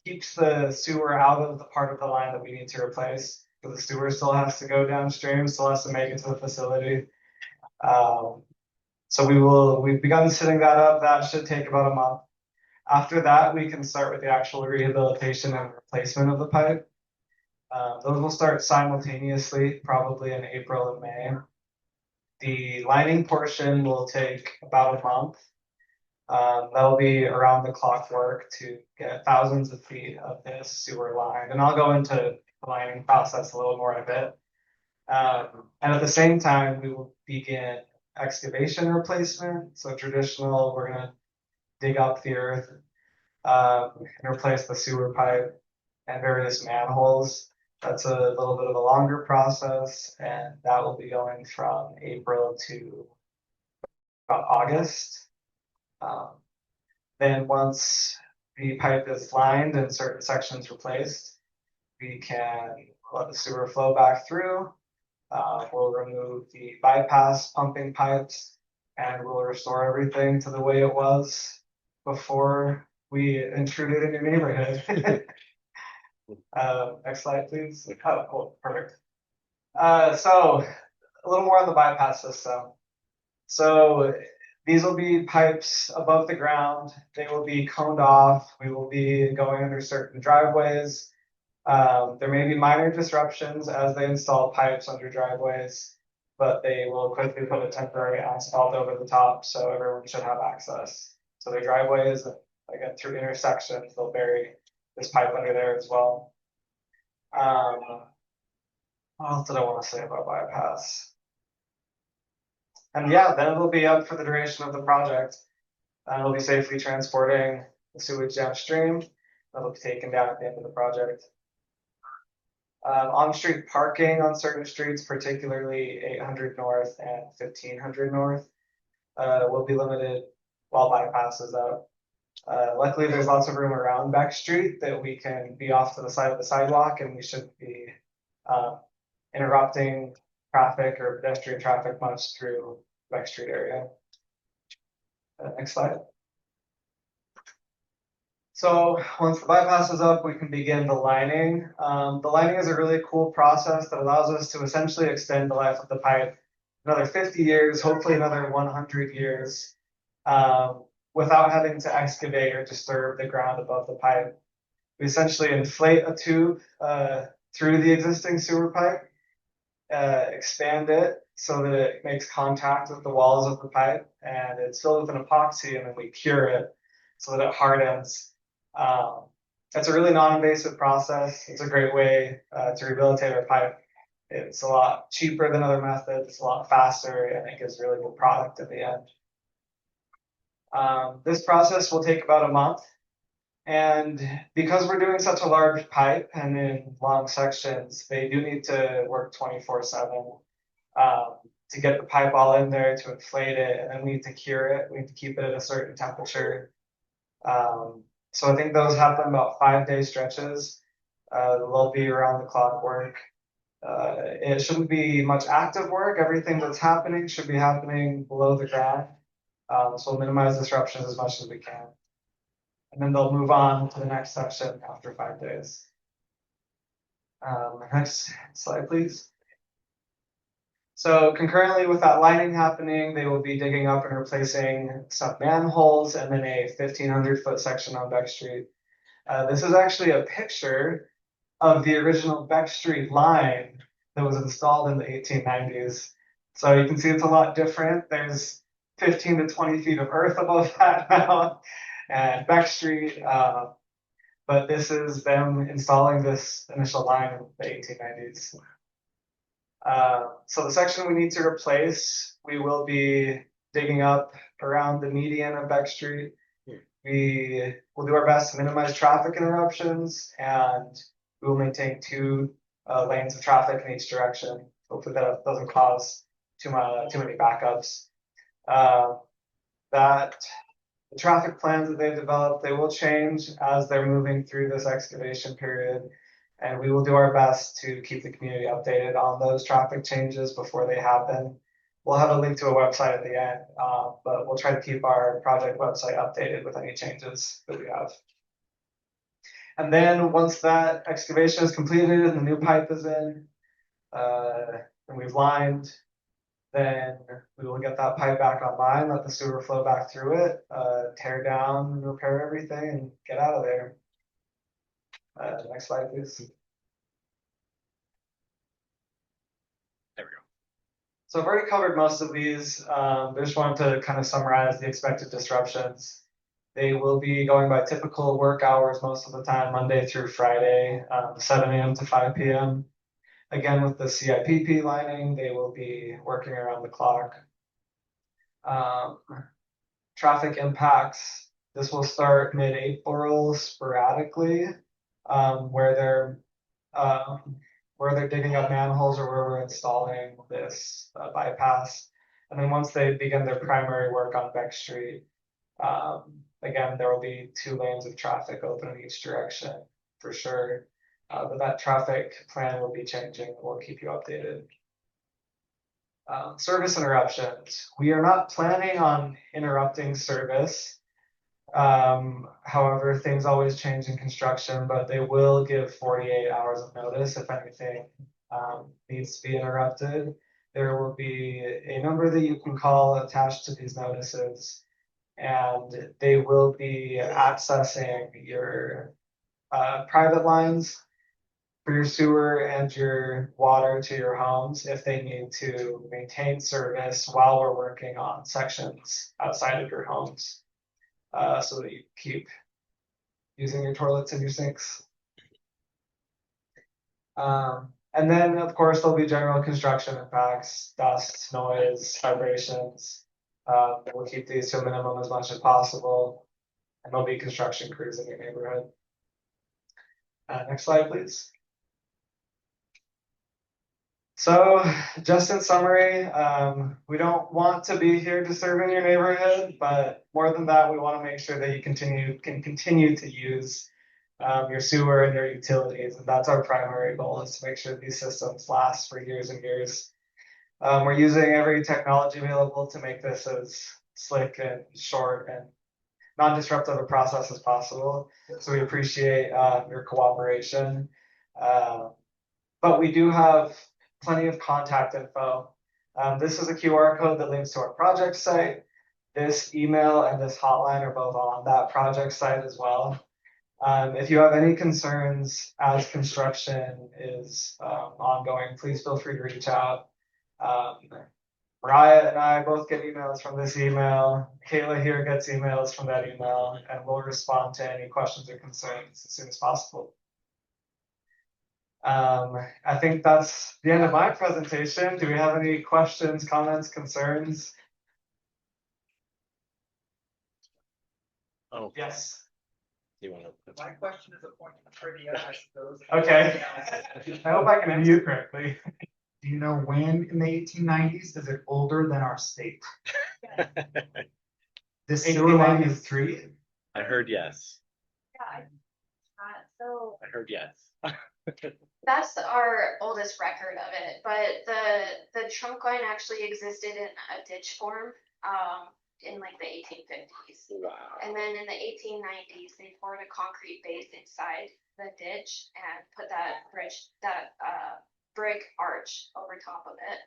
Speaker 10: keeps the sewer out of the part of the line that we need to replace. So the sewer still has to go downstream, still has to make it to the facility. So we've begun setting that up. That should take about a month. After that, we can start with the actual rehabilitation and replacement of the pipe. Those will start simultaneously, probably in April and May. The lining portion will take about a month. That'll be around the clock work to get thousands of feet of this sewer line. And I'll go into the lining process a little more in a bit. And at the same time, we will begin excavation replacement. So traditional, we're going to dig up the earth and replace the sewer pipe and various manholes. That's a little bit of a longer process, and that will be going from April to about August. Then once the pipe is lined and certain sections replaced, we can let the sewer flow back through. We'll remove the bypass pumping pipes, and we'll restore everything to the way it was before we intruded in your neighborhood. Next slide, please. Oh, cool, perfect. So a little more on the bypass system. So these will be pipes above the ground. They will be coned off. We will be going under certain driveways. There may be minor disruptions as they install pipes under driveways, but they will quickly put a temporary asphalt over the top, so everyone should have access to their driveways. Again, through intersections, they'll bury this pipe under there as well. What else did I want to say about bypass? And yeah, then it'll be up for the duration of the project. It'll be safely transporting the sewage downstream. That'll be taken down at the end of the project. On-street parking on certain streets, particularly 800 North and 1500 North, will be limited while bypass is out. Luckily, there's lots of room around Beck Street that we can be off to the side of the sidewalk, and we shouldn't be interrupting traffic or pedestrian traffic much through Beck Street area. Next slide. So once the bypass is up, we can begin the lining. The lining is a really cool process that allows us to essentially extend the life of the pipe another 50 years, hopefully another 100 years, without having to excavate or disturb the ground above the pipe. We essentially inflate a tube through the existing sewer pipe, expand it so that it makes contact with the walls of the pipe, and it's filled with an epoxy, and then we cure it so that it hardens. It's a really non-invasive process. It's a great way to rehabilitate our pipe. It's a lot cheaper than other methods, it's a lot faster, and it gives really good product at the end. This process will take about a month. And because we're doing such a large pipe and in long sections, they do need to work 24/7 to get the pipe all in there, to inflate it, and then we need to cure it. We need to keep it at a certain temperature. So I think those happen about 5-day stretches. They'll be around the clock work. It shouldn't be much active work. Everything that's happening should be happening below the ground. So we'll minimize disruptions as much as we can. And then they'll move on to the next section after 5 days. Next slide, please. So concurrently with that lining happening, they will be digging up and replacing some manholes and then a 1,500-foot section on Beck Street. This is actually a picture of the original Beck Street line that was installed in the 1890s. So you can see it's a lot different. There's 15 to 20 feet of earth above that now, and Beck Street. But this is them installing this initial line in the 1890s. So the section we need to replace, we will be digging up around the median of Beck Street. We will do our best to minimize traffic interruptions, and we will maintain 2 lanes of traffic in each direction. Hopefully that doesn't cause too many backups. The traffic plans that they've developed, they will change as they're moving through this excavation period. And we will do our best to keep the community updated on those traffic changes before they happen. We'll have a link to a website at the end, but we'll try to keep our project website updated with any changes that we have. And then once that excavation is completed and the new pipe is in, and we've lined, then we will get that pipe back online, let the sewer flow back through it, tear down, repair everything, and get out of there. Next slide, please.
Speaker 4: There we go.
Speaker 10: So I've already covered most of these. I just wanted to kind of summarize the expected disruptions. They will be going by typical work hours most of the time, Monday through Friday, 7 a.m. to 5 p.m. Again, with the CIPP lining, they will be working around the clock. Traffic impacts. This will start mid-April sporadically, where they're digging up manholes or where we're installing this bypass. And then once they begin their primary work on Beck Street, again, there will be 2 lanes of traffic open in each direction for sure. But that traffic plan will be changing. We'll keep you updated. Service interruptions. We are not planning on interrupting service. However, things always change in construction, but they will give 48 hours of notice if anything needs to be interrupted. There will be a number that you can call attached to these notices, and they will be accessing your private lines for your sewer and your water to your homes if they need to maintain service while we're working on sections outside of your homes, so that you keep using your toilets and your sinks. And then, of course, there'll be general construction impacts, dust, noise, vibrations. We'll keep these to a minimum as much as possible, and there'll be construction crews in your neighborhood. Next slide, please. So just in summary, we don't want to be here to serve in your neighborhood, but more than that, we want to make sure that you can continue to use your sewer and your utilities. And that's our primary goal, is to make sure these systems last for years and years. We're using every technology available to make this as slick and short and non-disruptive a process as possible. So we appreciate your cooperation. But we do have plenty of contact info. This is a QR code that links to our project site. This email and this hotline are both on that project site as well. If you have any concerns as construction is ongoing, please feel free to reach out. Mariah and I both get emails from this email. Kayla here gets emails from that email, and we'll respond to any questions or concerns as soon as possible. I think that's the end of my presentation. Do we have any questions, comments, concerns?
Speaker 4: Oh,
Speaker 10: Yes.
Speaker 4: you want to?
Speaker 3: My question is a point of trivia, I suppose.
Speaker 10: Okay. I hope I can answer you correctly.
Speaker 11: Do you know when in the 1890s is it older than our state? This sewer line is
Speaker 10: 1893.
Speaker 4: I heard yes.
Speaker 9: Yeah, so
Speaker 4: I heard yes.
Speaker 9: that's our oldest record of it, but the trunk line actually existed in a ditch form, in like the 1850s.
Speaker 4: Wow.
Speaker 9: And then in the 1890s, they poured a concrete base inside the ditch and put that brick arch over top of it.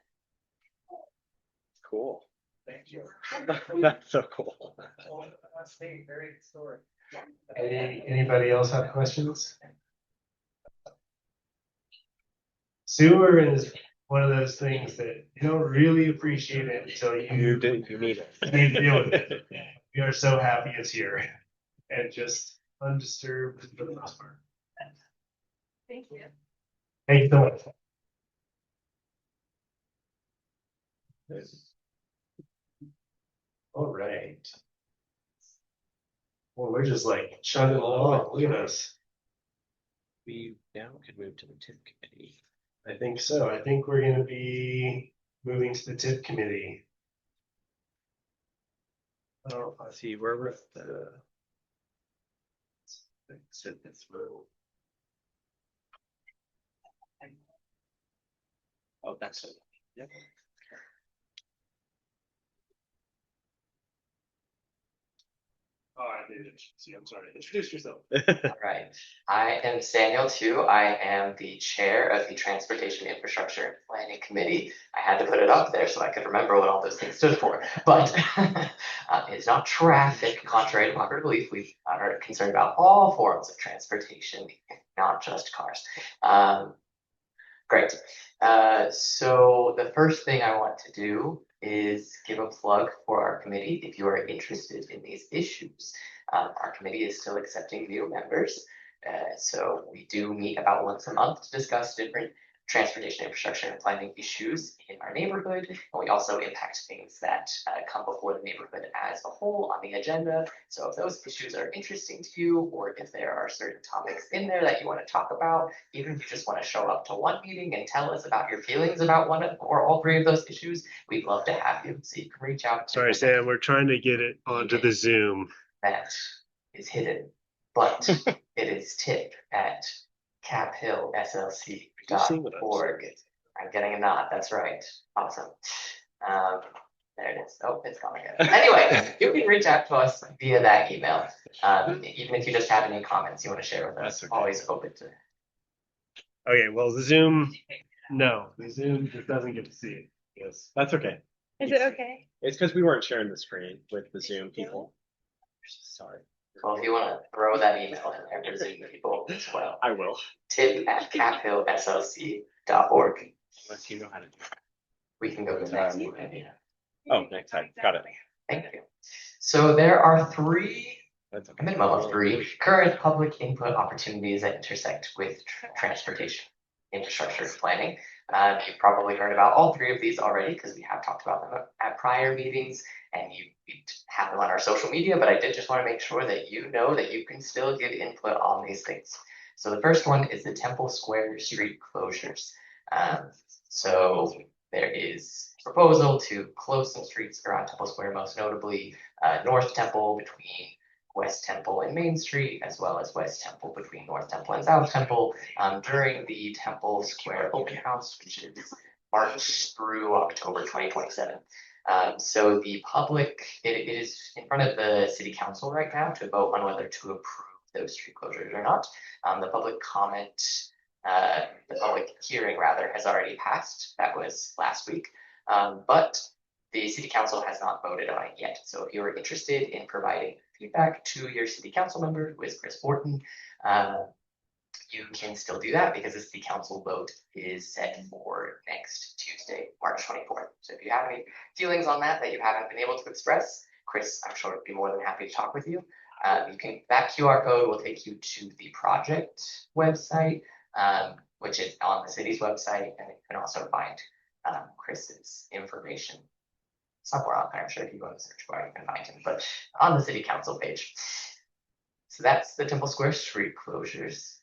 Speaker 4: Cool.
Speaker 3: Thank you.
Speaker 4: That's so cool.
Speaker 3: State, very historic.
Speaker 1: Anybody else have questions? Sewer is one of those things that you don't really appreciate it until
Speaker 4: You
Speaker 1: you
Speaker 4: did. You need it.
Speaker 1: need to deal with it. We are so happy it's here and just undisturbed for the most part.
Speaker 5: Thank you.
Speaker 1: Thank you so much. All right. Well, we're just like chugging along. Look at us.
Speaker 4: We now can move to the TIP committee.
Speaker 1: I think so. I think we're going to be moving to the TIP committee. Oh,
Speaker 4: Let's see where we're at the. Exit this row. Oh, that's it. Yep.
Speaker 1: oh, I did it. See, I'm sorry. Introduce yourself.
Speaker 12: All right. I am Samuel too. I am the chair of the Transportation Infrastructure and Planning Committee. I had to put it up there so I could remember what all those things stood for. But it's not traffic, contrary to popular belief. We are concerned about all forms of transportation, not just cars. Great. So the first thing I want to do is give a plug for our committee if you are interested in these issues. Our committee is still accepting new members. So we do meet about once a month to discuss different transportation infrastructure and planning issues in our neighborhood. And we also impact things that come before the neighborhood as a whole on the agenda. So if those issues are interesting to you, or if there are certain topics in there that you want to talk about, even if you just want to show up to one meeting and tell us about your feelings about one or all three of those issues, we'd love to have you. So you can reach out.
Speaker 1: Sorry, Sam. We're trying to get it onto the Zoom.
Speaker 12: That is hidden, but it is tip at caphillslc.org. I'm getting a nod. That's right. Awesome. There it is. Oh, it's gone again. Anyway, you can reach out to us via that email. Even if you just have any comments you want to share with us,
Speaker 4: That's okay.
Speaker 12: always open to.
Speaker 1: Okay, well, the Zoom, no, the Zoom just doesn't get to see it. Yes.
Speaker 4: That's okay.
Speaker 2: Is it okay?
Speaker 4: It's because we weren't sharing the screen with the Zoom people. Sorry.
Speaker 12: Well, if you want to throw that email in there to Zoom people as well.
Speaker 4: I will.
Speaker 12: Tip at caphillslc.org.
Speaker 4: Unless you know how to do it.
Speaker 12: We can go to the next one.
Speaker 4: Oh, next time. Got it.
Speaker 12: Thank you. So there are three,
Speaker 4: That's
Speaker 12: a
Speaker 4: okay.
Speaker 12: minimum of three, current public input opportunities that intersect with transportation infrastructure planning. You've probably heard about all three of these already because we have talked about them at prior meetings, and you have them on our social media, but I did just want to make sure that you know that you can still give input on these things. So the first one is the Temple Square street closures. So there is a proposal to close some streets around Temple Square, most notably North Temple between West Temple and Main Street, as well as West Temple between North Temple and South Temple, during the Temple Square open house, which is March through October 2027. So the public, it is in front of the city council right now to vote on whether to approve those street closures or not. The public hearing rather has already passed. That was last week. But the city council has not voted on it yet. So if you're interested in providing feedback to your city council member, who is Chris Borton, you can still do that because the city council vote is set for next Tuesday, March 24th. So if you have any feelings on that you haven't been able to express, Chris, I'm sure would be more than happy to talk with you. That QR code will take you to the project website, which is on the city's website, and you can also find Chris's information somewhere on there. I'm sure if you go in the search bar, you can find him, but on the city council page. So that's the Temple Square street closures.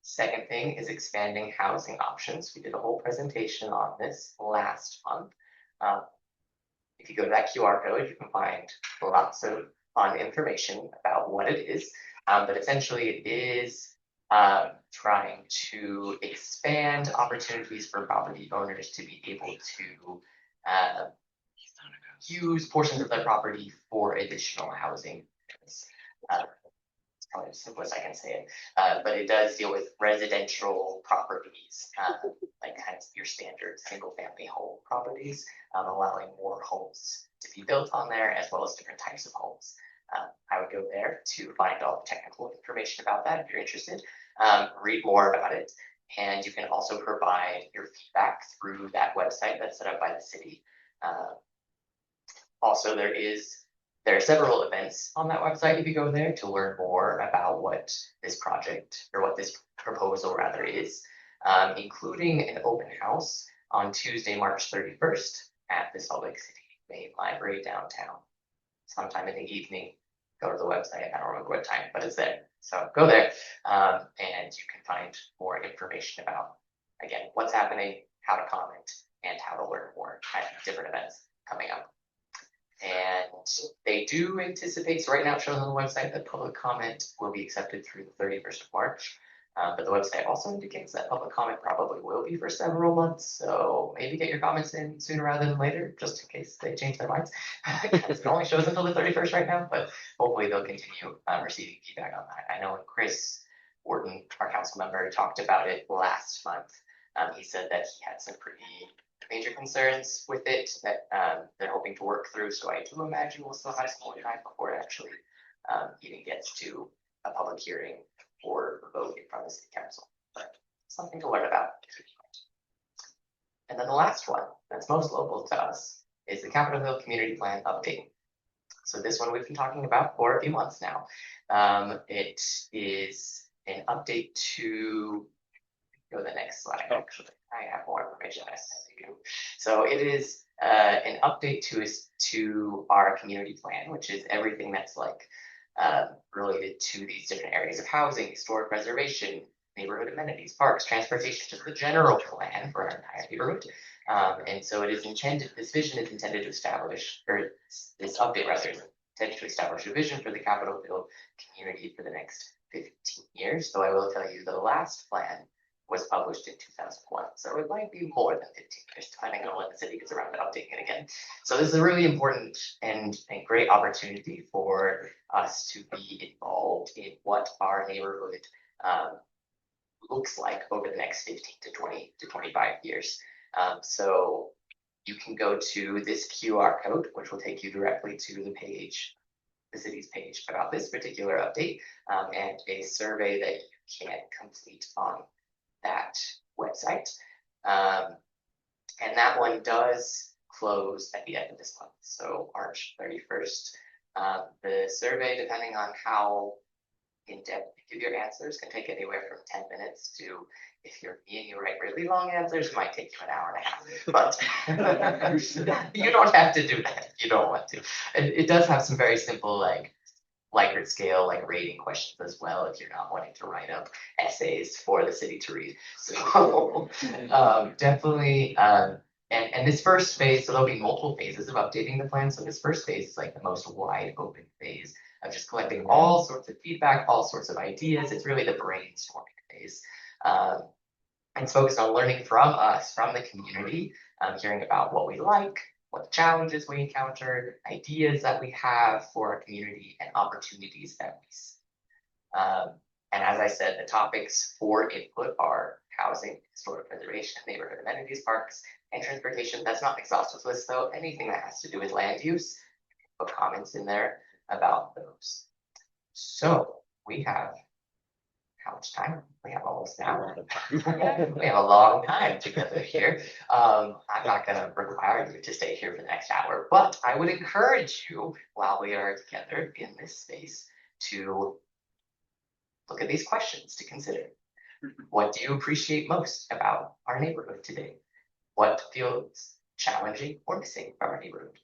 Speaker 12: Second thing is expanding housing options. We did a whole presentation on this last month. If you go to that QR code, you can find lots of fun information about what it is. But essentially it is trying to expand opportunities for property owners to be able to use portions of their property for additional housing. Probably as simple as I can say it, but it does deal with residential properties, like kind of your standard single family home properties, allowing more homes to be built on there, as well as different types of homes. I would go there to find all the technical information about that if you're interested, read more about it, and you can also provide your feedback through that website that's set up by the city. Also, there are several events on that website if you go there to learn more about what this project, or what this proposal rather is, including an open house on Tuesday, March 31st at the Salt Lake City Main Library downtown. Sometime in the evening, go to the website. I don't remember what time, but it's there. So go there and you can find more information about, again, what's happening, how to comment, and how to learn more at different events coming up. And they do anticipate, so right now it shows on the website that public comment will be accepted through the 31st of March. But the website also indicates that public comment probably will be for several months. So maybe get your comments in sooner rather than later, just in case they change their minds. It only shows until the 31st right now, but hopefully they'll continue receiving feedback on that. I know when Chris Wharton, our council member, talked about it last month, he said that he had some pretty major concerns with it that they're hoping to work through. So I do imagine we'll still have some more time before it actually even gets to a public hearing or voting from the city council, but something to learn about. And then the last one that's most local to us is the Capitol Hill Community Plan update. So this one we've been talking about for a few months now. It is an update to, go to the next slide actually. I have more information as you do. So it is an update to our community plan, which is everything that's like related to these different areas of housing, historic preservation, neighborhood amenities, parks, transportation, just the general plan for our entire neighborhood. And so it is intended, this vision is intended to establish, or this update rather is intended to establish a vision for the Capitol Hill community for the next 15 years. So I will tell you the last plan was published in 2001. So it might be more than 15 years, depending on when the city gets around to updating it again. So this is a really important and great opportunity for us to be involved in what our neighborhood looks like over the next 15 to 20 to 25 years. So you can go to this QR code, which will take you directly to the page, the city's page about this particular update, and a survey that you can complete on that website. And that one does close at the end of this month, so March 31st. The survey, depending on how in-depth you give your answers, can take anywhere from 10 minutes to, if you're me and you write really long answers, it might take you an hour and a half, but you don't have to do that if you don't want to. It does have some very simple, like Likert scale, like rating questions as well, if you're not wanting to write up essays for the city to read. So definitely, and this first phase, so there'll be multiple phases of updating the plan. So this first phase is like the most wide open phase of just collecting all sorts of feedback, all sorts of ideas. It's really the brainstorming phase. And it's focused on learning from us, from the community, hearing about what we like, what the challenges we encounter, ideas that we have for our community, and opportunities that we see. And as I said, the topics for input are housing, historic preservation, neighborhood amenities, parks, And transportation, that's not an exhaustive list though, anything that has to do with land use, put comments in there about those. So we have, how much time? We have almost an hour. We have a long time together here. I'm not gonna require you to stay here for the next hour, but I would encourage you while we are together in this space to look at these questions to consider. What do you appreciate most about our neighborhood today? What feels challenging or missing from our neighborhood?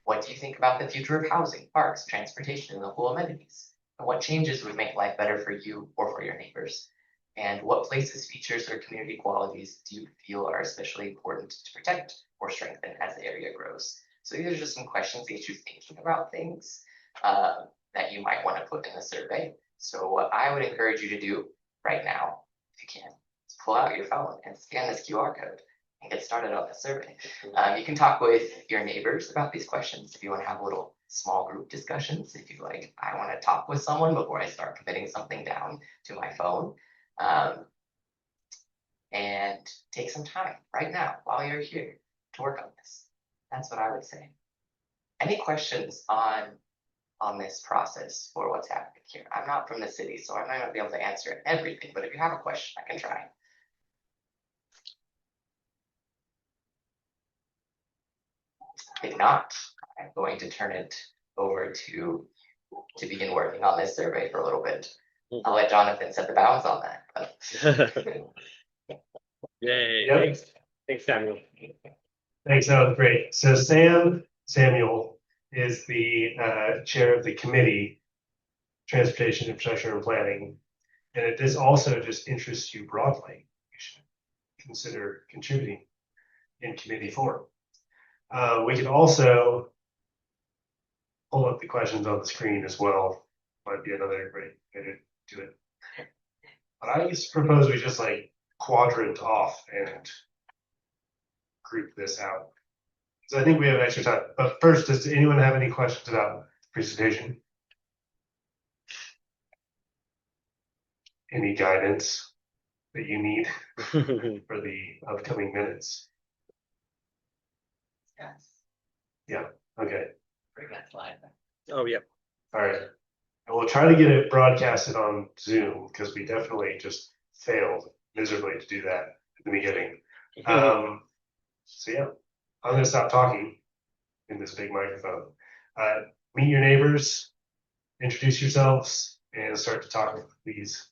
Speaker 12: What do you think about the future of housing, parks, transportation, and local amenities? And what changes would make life better for you or for your neighbors? And what places, features, or community qualities do you feel are especially important to protect or strengthen as the area grows? So these are just some questions that get you thinking about things that you might want to put in the survey. So what I would encourage you to do right now, if you can, is pull out your phone and scan this QR code and get started on the survey. You can talk with your neighbors about these questions if you want to have little small group discussions. If you like, I want to talk with someone before I start committing something down to my phone. And take some time right now while you're here to work on this. That's what I would say. Any questions on this process for what's happening here? I'm not from the city, so I might not be able to answer everything, but if you have a question, I can try. If not, I'm going to turn it over to begin working on this survey for a little bit. I'll let Jonathan set the bounds on that. But
Speaker 4: Yay.
Speaker 1: Yep.
Speaker 4: Thanks, Samuel.
Speaker 1: Thanks, that was great. So Samuel is the chair of the committee, Transportation, Infrastructure, and Planning. And if this also just interests you broadly, you should consider contributing in committee form. We can also pull up the questions on the screen as well. Might be another great way to do it. But I just propose we just like quadrant off and group this out. So I think we have extra time. But first, does anyone have any questions about the presentation? Any guidance that you need for the upcoming minutes?
Speaker 12: yes,
Speaker 1: Yeah, okay,
Speaker 12: bring that slide.
Speaker 4: Oh, yeah.
Speaker 1: all right. And we'll try to get it broadcasted on Zoom because we definitely just failed miserably to do that at the beginning. So yeah, I'm gonna stop talking in this big microphone. Meet your neighbors, introduce yourselves, and start to talk, please.